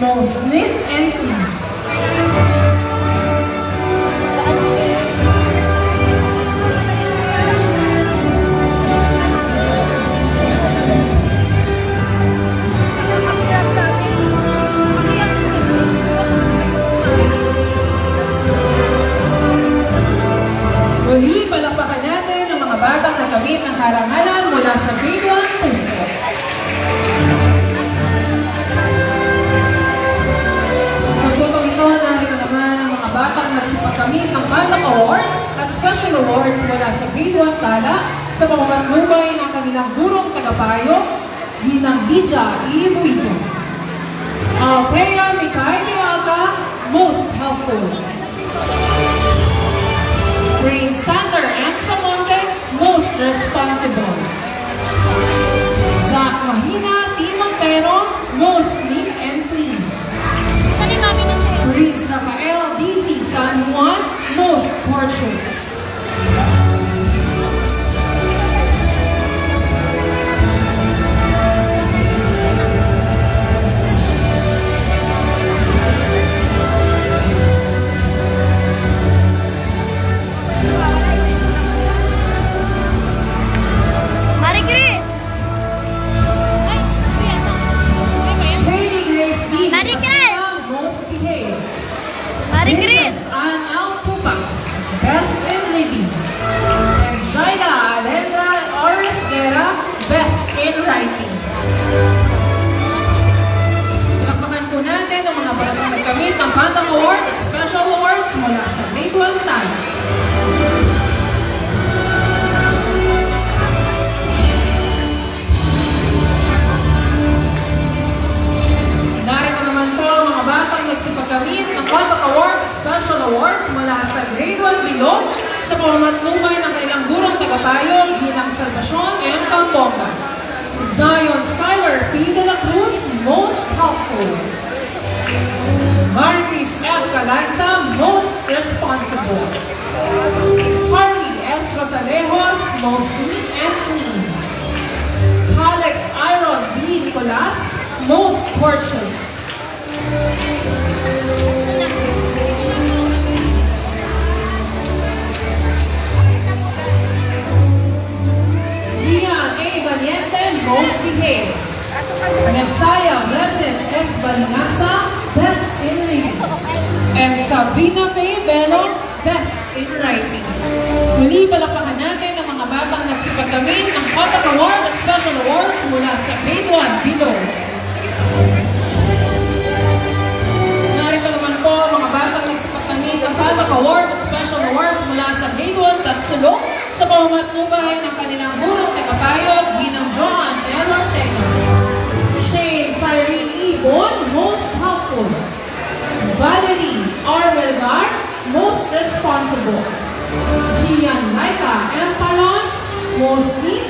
most neat and clean. Muli, palakpakan natin ang mga batang nakamit ng karangalan mula sa grade 1 puso. Sa tulong ito, narito naman ang mga batang nagsipagkamit ng Pandak Award at Special Awards mula sa grade 1 pala sa pamamantubay ng kanilang gurong tagapayo, Ginang Lydia E. Buizo. Althea Mikay Tiaga, most helpful. Rain Sander and Samonte, most responsible. Zach Mahina T. Montero, most neat and clean. Prince Rafael D.C. San Juan, most courteous. Anal Pupas, best in reading. And Jaila Alendra Oresguera, best in writing. Palakpakan po natin ang mga batang nagkamit ng Pandak Award at Special Awards mula sa grade 1 tala. Narito naman po ang mga batang nagsipagkamit ng Pandak Award at Special Awards mula sa grade 1 below sa pamamantubay ng kailang gurong tagapayo, Ginang Salvacion and Camponga. Zion Skyler P. De La Cruz, most helpful. Maricris F. Calanza, most responsible. Harley S. Rosalejos, most neat and clean. Alex Iron B. Nicolas, most courteous. Rian A. Valiente, most behaved. Messiah Blessed S. Balinasa, best in reading. And Sabrina Faye Bello, best in writing. Muli, palakpakan natin ang mga batang nagsipagkamit ng Pandak Award at Special Awards mula sa grade 1 below. Narito naman po ang mga batang nagsipagkamit ng Pandak Award at Special Awards mula sa grade 1 Tatsulong sa pamamantubay ng kanilang gurong tagapayo, Ginang Johan L. Ortega. Shane Cyrene E. Bon, most helpful. Valerie R. Melgar, most responsible. Gian Laika M. Palon, most neat